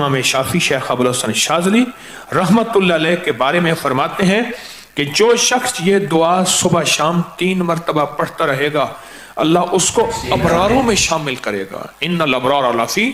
इमाम शाफी शेख अबुल हसन शाज़ली रहमतुल्लाह अलैह के बारे में फरमाते हैं कि जो शख्स ये दुआ सुबह शाम 3 मरतबा पढ़ता रहेगा अल्लाह उसको अबरारों में शामिल करेगा। इन्नल अबरार लफी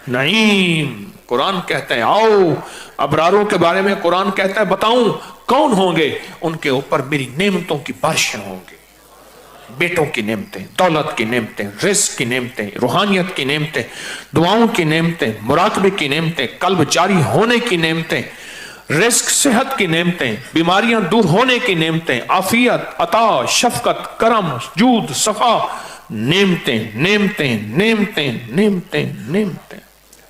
नईम, कुरान कहता है आओ अबरारों के बारे में कुरान कहता है बताऊं कौन होंगे, उनके ऊपर मेरी नेमतों की बारिशें होंगी, बेटों की नेमतें, दौलत की नेमतें, रिज़्क़ की नेमतें, रूहानियत की नेमतें, दुआओं की नेमतें, मुराकबे की नेमतें, कल्ब जारी होने की नेमतें, रिज़्क़ सेहत की नेमतें, बीमारियां दूर होने की नेमतें, आफियत, अता, शफकत, करम, जूद, सफा, नेमतें नेमतें नेमतें नेमतें नेमतें।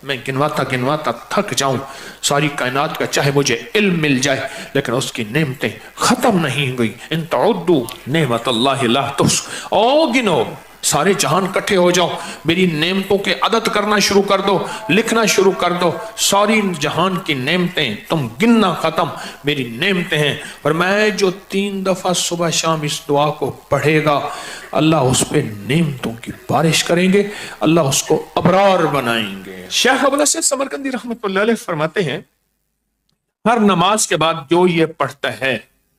मैं गिनवाता गिनवाता थक जाऊं सारी कायनात का, चाहे मुझे इल्म मिल जाए लेकिन उसकी नेमतें खत्म नहीं हुई। इन तउद्दू नेमतल्लाहि ला तुहसूहा, ओ गिनो, सारे जहान इकट्ठे हो जाओ, मेरी नेमतों के अदद करना शुरू कर दो, लिखना शुरू कर दो, सारी जहान की नेमतें तुम गिनना खत्म, मेरी नेमतें हैं। और मैं जो 3 दफा सुबह शाम इस दुआ को पढ़ेगा अल्लाह उस पर नेमतों की बारिश करेंगे, अल्लाह उसको अबरार बनाएंगे। शेख अबुल हसन समरकंदी रहमतुल्लाह अलैह फरमाते हैं हर नमाज के बाद जो ये पढ़ता है,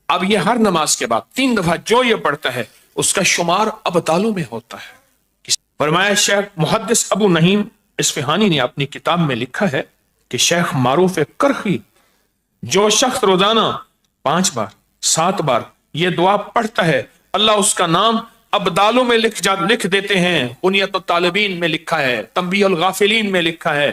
अब ये हर नमाज के बाद 3 दफा जो ये पढ़ता है उसका शुमार अबदालों में होता है। फरमाया शेख मुहद्दिस अबू नहीम इस्फहानी ने अपनी किताब में लिखा है कि शेख मारूफ करखी जो शख्स रोजाना 5 बार 7 बार ये दुआ पढ़ता है अल्लाह उसका नाम अबदालों में लिख देते हैं। बुनियत तालिबीन में लिखा है, तंबीहुल गाफिलीन में लिखा है।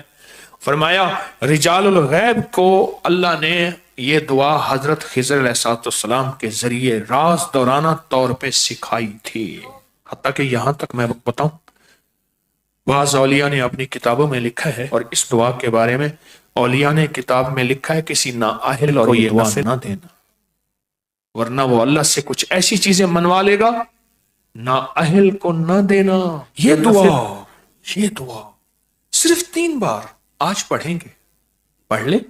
फरमाया रिजालुल गैब को अल्लाह ने ये दुआ हजरत खिज़र अलैहिस्सलाम के जरिए राज दौराना तौर पे सिखाई थी। हत्ता कि यहां तक मैं बताऊं बाज़ औलिया ने अपनी किताबों में लिखा है, और इस दुआ के बारे में औलिया ने किताब में लिखा है किसी नाअहल और ये दुआ ना देना, वरना वो अल्लाह से कुछ ऐसी चीजें मनवा लेगा, नाअहल को ना देना। ये दुआ सिर्फ 3 बार आज पढ़ेंगे, पढ़ ले।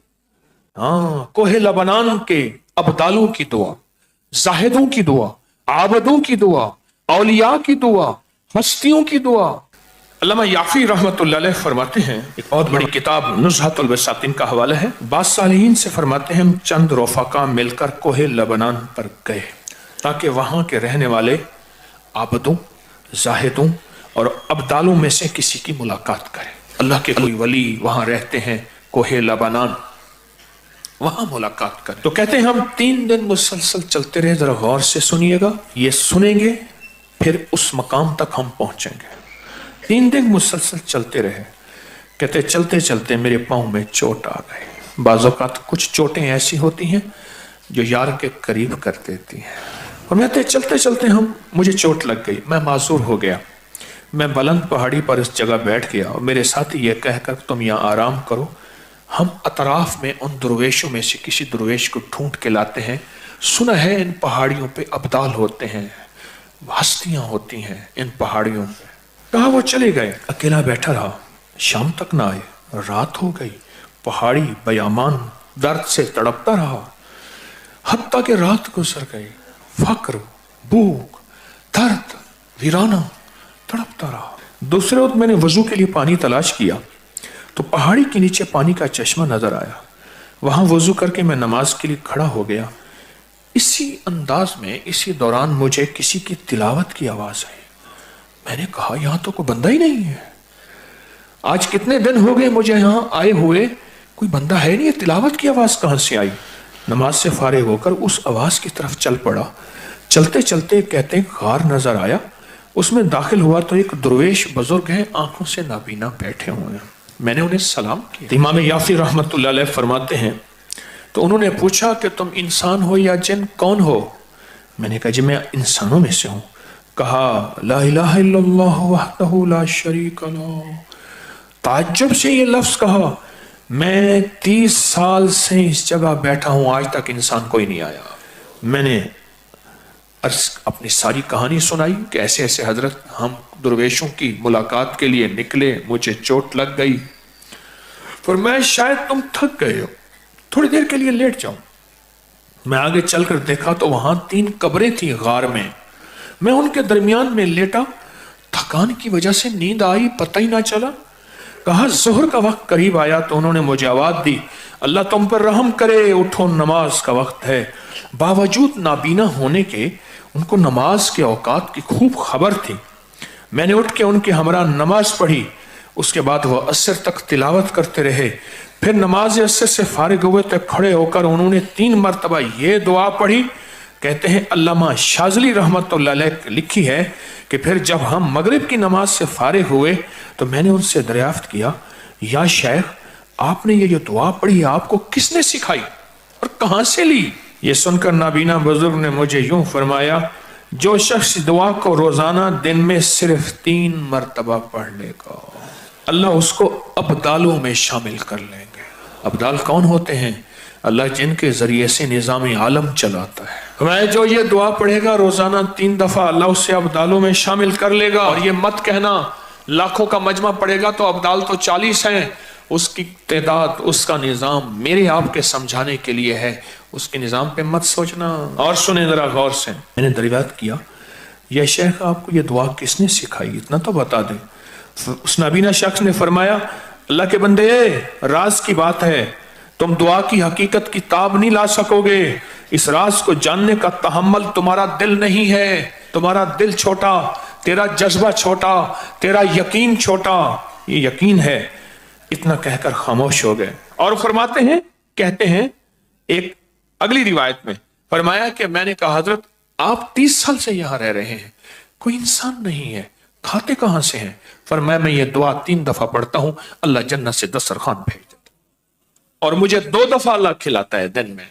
हाँ, कोहे लबनान के अबदालों की दुआ, जाहिदों की दुआ, आबदों की दुआ, औलिया की दुआ, हस्तियों की दुआ। अल्लामा याफी रहमतुल्लाह अलैह फरमाते हैं, एक बहुत बड़ी किताब नुज़हतुल बसातिन का हवाला है, बाज़ सालिहीन से फरमाते हैं हम चंद रफ़ाका मिलकर कोहे लबनान पर गए ताकि वहां के रहने वाले आबदों, जाहिदों और अबदालों में से किसी की मुलाकात करें। अल्लाह के कोई वली वहां रहते हैं कोहे लबनान, वहां मुलाकात करें। तो कहते हैं हम 3 दिन मुसलसल चलते रहे, जरा गौर से सुनिएगा, ये सुनेंगे फिर उस मकाम तक हम पहुंचेंगे। 3 दिन मुसलसल चलते रहे। कहते चलते चलते मेरे पाँव में चोट आ गई। बाज़ों का तो कुछ चोटें ऐसी होती हैं जो यार के करीब कर देती हैं। और कहते चलते चलते मुझे चोट लग गई, मैं माजूर हो गया। मैं बुलंद पहाड़ी पर इस जगह बैठ गया और मेरे साथी ये कहकर तुम यहाँ आराम करो, हम अतराफ में उन दुर्वेशों में से किसी दुर्वेश को ढूंढ के लाते हैं। सुना है इन पहाड़ियों पे अबदाल होते हैं, हस्तियां होती हैं इन पहाड़ियों पे। कहा वो चले गए, अकेला बैठा रहा, शाम तक ना आए, रात हो गई, पहाड़ी बयामान दर्द से तड़पता रहा, हत्ता के रात गुजर गई, फक्र, भूख, दर्द, वीराना तड़पता रहा। दूसरे वक्त मैंने वजू के लिए पानी तलाश किया तो पहाड़ी के नीचे पानी का चश्मा नजर आया, वहां वजू करके मैं नमाज के लिए खड़ा हो गया। इसी अंदाज में इसी दौरान मुझे किसी की तिलावत की आवाज आई। मैंने कहा यहां तो कोई बंदा ही नहीं है, आज कितने दिन हो गए मुझे यहां आए हुए, कोई बंदा है नहीं, तिलावत की आवाज कहां से आई। नमाज से फारिग होकर उस आवाज की तरफ चल पड़ा। चलते चलते कहते गार नजर आया, उसमें दाखिल हुआ तो एक दुर्वेश बुजुर्ग हैं, आंखों से नाबीना बैठे हुए हैं। मैंने उन्हें सलाम किया। इमाम याफी रहमतुल्लाह अलैह फरमाते हैं तो उन्होंने पूछा कि तुम इंसान हो या जिन, कौन हो? मैंने कहा जी मैं इंसानों में से हूं। कहा ला इलाहा इल्लल्लाह वहदहू ला शरीका लहू। ताज्जुब से ये लफ्ज कहा, मैं 30 साल से इस जगह बैठा हूं, आज तक इंसान कोई नहीं आया। मैंने अपनी सारी कहानी सुनाई कि ऐसे ऐसे हजरत हम दुर्वेशों की मुलाकात के लिए निकले, मुझे चोट लग गई, फिर मैं शायद तुम थक गए हो, थोड़ी देर के लिए लेट जाओ। मैं आगे चलकर देखा तो वहां 3 कब्रें थी गार में, मैं उनके दरमियान में लेटा, थकान की वजह से नींद आई, पता ही ना चला। कहा ज़ोहर का वक्त करीब आया तो उन्होंने मुझे आवाज दी, अल्लाह तुम पर रहम करे, उठो नमाज का वक्त है। बावजूद नाबीना होने के उनको नमाज के औकात की खूब खबर थी। मैंने उठ के उनके हमरा नमाज पढ़ी। उसके बाद वह असर तक तिलावत करते रहे। फिर नमाज असर से फारिग हुए तो खड़े होकर उन्होंने 3 मरतबा ये दुआ पढ़ी। कहते हैं अल्लामा शाज़ली रहमतुल्लाह अलैह लिखी है कि फिर जब हम मगरिब की नमाज से फारिग हुए तो मैंने उनसे दरियाफ्त किया, या शेख आपने ये जो दुआ पढ़ी आपको किसने सिखाई और कहां से ली? ये सुनकर नाबीना बुजुर्ग ने मुझे यूं फरमाया, जो शख्स दुआ को रोजाना दिन में सिर्फ 3 मरतबा पढ़ लेगा अल्लाह उसको अब्दालों में शामिल कर लेंगे। अब्दाल कौन होते हैं? अल्लाह जिनके जरिए से निज़ाम आलम चलाता है। मैं जो ये दुआ पढ़ेगा रोजाना 3 दफा अल्लाह उससे अब्दालों में शामिल कर लेगा। और ये मत कहना लाखों का मजमा पड़ेगा तो अब्दाल तो 40 हैं। उसकी तादाद, उसका निज़ाम मेरे आपके समझाने के लिए है, उसके निज़ाम पे मत सोचना। और सुने जरा गौर से, मैंने दरियाफ्त किया, यह शेख आपको ये दुआ किसने सिखाई, इतना तो बता दें। उस नाबीना शख्स ने फरमाया, अल्लाह के बंदे राज की बात है, तुम दुआ की हकीकत की ताब नहीं ला सकोगे। इस राज को जानने का तहम्मुल तुम्हारा दिल नहीं है। तुम्हारा दिल छोटा, तेरा जज्बा छोटा, तेरा यकीन छोटा। ये यकीन है। इतना कहकर खामोश हो गए। और फरमाते हैं, कहते हैं एक अगली रिवायत में फरमाया कि मैंने कहा हजरत आप 30 साल से यहां रह रहे हैं, कोई इंसान नहीं है, खाते कहां से हैं? फरमाया मैं ये दुआ 3 दफा पढ़ता हूं, अल्लाह जन्नत से दस्तरखान भेज देता और मुझे 2 दफा अल्लाह खिलाता है दिन में।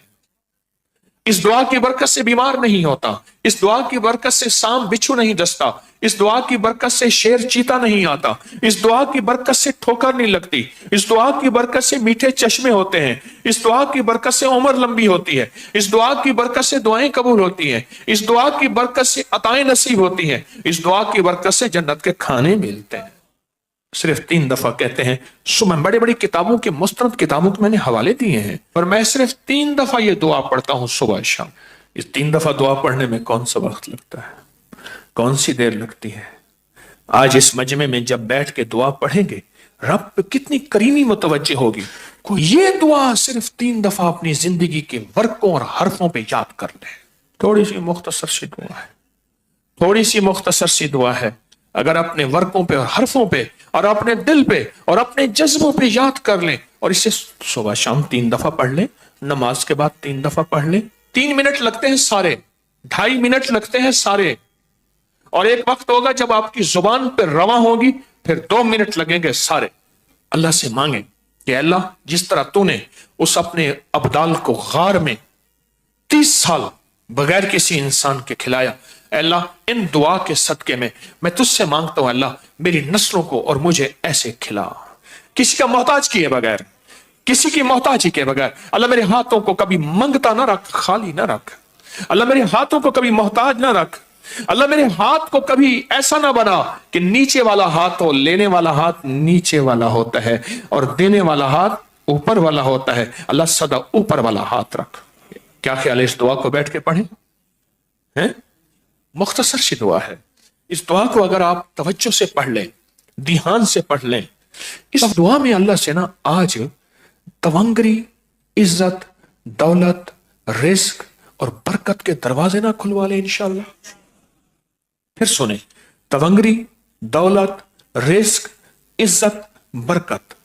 इस दुआ की बरकत से बीमार नहीं होता, इस दुआ की बरकत से सांप बिच्छू नहीं डसता, इस दुआ की बरकत से शेर चीता नहीं आता, इस दुआ की बरकत से ठोकर नहीं लगती, इस दुआ की बरकत से मीठे चश्मे होते हैं, इस दुआ की बरकत से उम्र लंबी होती है, इस दुआ की बरकत से दुआएं कबूल होती हैं, इस दुआ की बरकत से अताएं नसीब होती हैं, इस दुआ की बरकत से जन्नत के खाने मिलते हैं। सिर्फ 3 दफा कहते हैं। सुबह बड़ी बड़ी किताबों के, मुस्तनद किताबों के मैंने हवाले दिए हैं, पर मैं सिर्फ 3 दफा ये दुआ पढ़ता हूं सुबह शाम। इस 3 दफा दुआ पढ़ने में कौन सा वक्त लगता है, कौन सी देर लगती है? आज इस मजमे में जब बैठ के दुआ पढ़ेंगे रब पे कितनी करीमी मुतवज्जे होगी। कोई ये दुआ सिर्फ 3 दफा अपनी जिंदगी के वर्कों और हरफों पे याद कर ले। थोड़ी सी मुख्तसर सी दुआ है, थोड़ी सी मुख्तसर सी दुआ है। अगर अपने वर्कों पे और हरफों पे और अपने दिल पे और अपने जज्बों पे याद कर लें और इसे सुबह शाम 3 दफा पढ़ लें, नमाज के बाद 3 दफा पढ़ लें। 3 मिनट लगते हैं सारे, 2.5 मिनट लगते हैं सारे। और एक वक्त होगा जब आपकी जुबान पे रवा होगी, फिर 2 मिनट लगेंगे सारे। अल्लाह से मांगे कि अल्लाह जिस तरह तूने उस अपने अब्दाल को गार में 30 साल बगैर किसी इंसान के खिलाया, अल्लाह इन दुआ के सदके में मैं तुझसे मांगता हूं अल्लाह मेरी नस्लों को और मुझे ऐसे खिला, किसी का मोहताज किए बगैर, किसी की मोहताजी के बगैर। अल्लाह मेरे हाथों को कभी मंगता ना रख, खाली ना रख। अल्लाह मेरे हाथों को कभी मोहताज ना रख। अल्लाह मेरे हाथ को कभी ऐसा ना बना कि नीचे वाला हाथ हो, लेने वाला हाथ नीचे वाला होता है और देने वाला हाथ ऊपर वाला होता है। अल्लाह सदा ऊपर वाला हाथ रख। क्या ख्याल है इस दुआ को बैठ के पढ़ें? हैं? मुख्तसर सी दुआ है। इस दुआ को अगर आप तवज्जो से पढ़ लें, ध्यान से पढ़ लें, इस दुआ में अल्लाह से ना आज तवंगरी, इज्जत, दौलत, रिस्क और बरकत के दरवाजे ना खुलवा ले इंशाअल्लाह। फिर सुने, तवंगरी, दौलत, रिस्क, इज्जत, बरकत।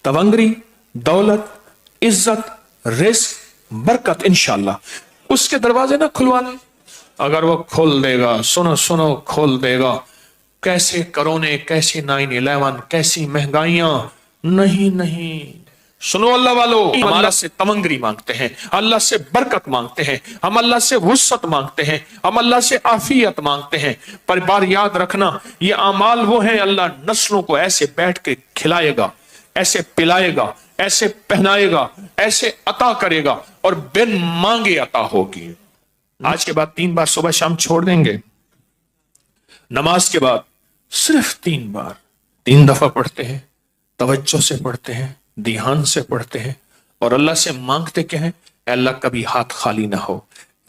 तवंगरी, दौलत, इज्जत, रिस्क, बरकत इंशाअल्लाह उसके दरवाजे ना खुलवा ले। अगर वो खोल देगा, सुनो सुनो, खोल देगा, कैसे कोरोने, कैसी 9/11, कैसी महंगाइयां, नहीं नहीं। सुनो अल्लाह वालों, हम अल्लाह से तवंगरी मांगते हैं, अल्लाह से बरकत मांगते हैं, हम अल्लाह से वुसअत मांगते हैं, हम अल्लाह से आफियत मांगते हैं। पर बार याद रखना, ये अमाल वो है अल्लाह नस्लों को ऐसे बैठ के खिलाएगा, ऐसे पिलाएगा, ऐसे पहनाएगा, ऐसे अता करेगा और बिन मांगे अता होगी। आज के बाद 3 बार सुबह शाम छोड़ देंगे। नमाज के बाद सिर्फ 3 बार, 3 दफा पढ़ते हैं, तवज्जो से पढ़ते हैं, ध्यान से पढ़ते हैं और अल्लाह से मांगते क्या है, अल्लाह कभी हाथ खाली ना हो,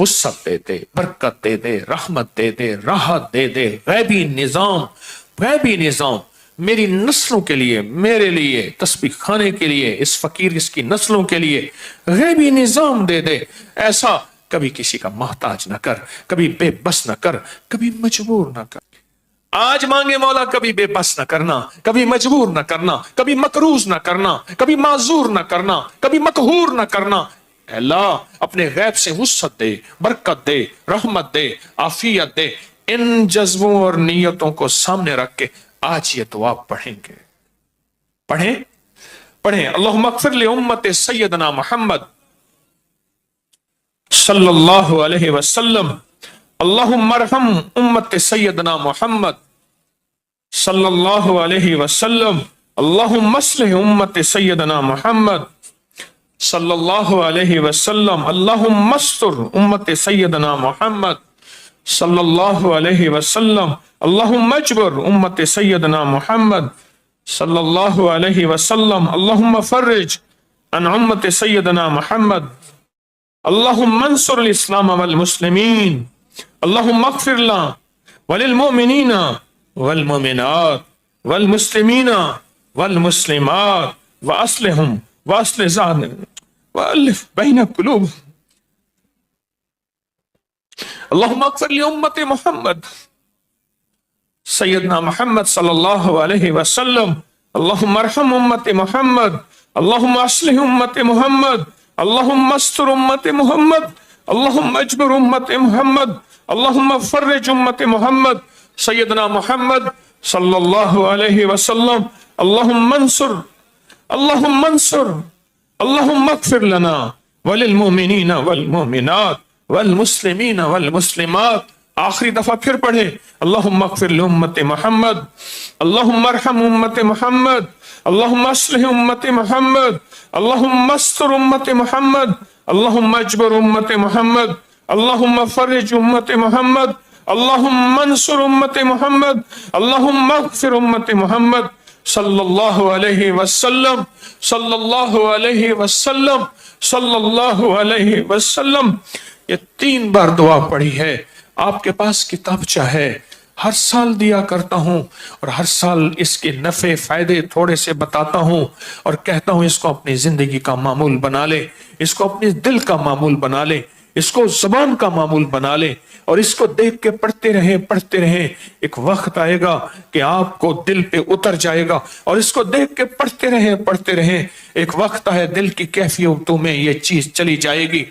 वुसअत दे दे, बरकत दे दे, रहमत दे दे, राहत दे दे, गैबी निजाम میری نسلوں کے لیے، میرے لیے، تسبیح خانے کے لیے، اس فقیر اس کی نسلوں کے لیے غیبی نظام دے دے۔ ایسا کبھی کسی کا محتاج نہ کر، کبھی بے بس نہ کر، کبھی مجبور نہ کر۔ آج مانگے مولا، کبھی بے بس نہ کرنا، کبھی مجبور نہ کرنا، کبھی مقروض نہ کرنا، کبھی معذور نہ کرنا، کبھی مقہور نہ کرنا۔ اے اللہ اپنے غیب سے وسعت دے، برکت دے، رحمت دے، عافیت دے۔ ان جذبوں اور نیتوں کو سامنے رکھ کے آج یہ دعا پڑھیں گے۔ پڑھیں اللہم اغفر لامت سیدنا محمد صلی اللہ علیہ وسلم، اللہم ارحم امت سیدنا محمد صلی اللہ علیہ وسلم، اللہم اصلح امت سیدنا محمد صلی اللہ علیہ وسلم، اللہم استر امت سیدنا محمد صلی اللہ علیہ وسلم، اللہم اجبر امت سیدنا محمد صلی اللہ علیہ وسلم، اللہم فرج عن امت سیدنا محمد، اللہم انصر الاسلام والمسلمین، اللہم اغفر لنا وللمؤمنین والمؤمنات والمسلمین والمسلمات واصلحهم واصلح ذاتهم والف بین قلوبهم۔ اللہم اغفر لامت محمد سیدنا محمد صلی اللہ علیہ وسلم، اللہم ارحم امت محمد، اللہم اصلح امت محمد، اللہم استر امت محمد، اللہم اجبر امت محمد، اللہم فرج امت محمد سیدنا محمد صلی اللہ علیہ وسلم، اللہم انصر، اللہم انصر، اللہم اغفر لنا وللمؤمنین والمؤمنات والمسلمین والمسلمات۔ آخری دفعہ پھر پڑھے اللہم اغفر لامت محمد، اللہم ارحم امت محمد، اللہم اصلح امت محمد، اللہم استر امت محمد، اللہم اجبر امت محمد، اللہم فرج امت محمد، اللہم انصر امت محمد، اللہم اغفر امت محمد صلی اللہ علیہ وسلم، صلی اللہ علیہ وسلم، صلی اللہ علیہ وسلم۔ یہ 3 بار دعا پڑھی ہے۔ آپ کے پاس کتابچہ ہے، ہر سال دیا کرتا ہوں اور ہر سال اس کے نفع فائدے تھوڑے سے بتاتا ہوں اور کہتا ہوں اس کو اپنی زندگی کا معمول بنا لے، اس کو اپنے دل کا معمول بنا لے، اس کو زبان کا معمول بنا لے اور اس کو دیکھ کے پڑھتے رہیں۔ ایک وقت آئے گا کہ آپ کو دل پہ اتر جائے گا اور اس کو دیکھ کے پڑھتے رہیں۔ ایک وقت ہے دل کی کیفیتوں میں یہ چیز چلی جائے گی۔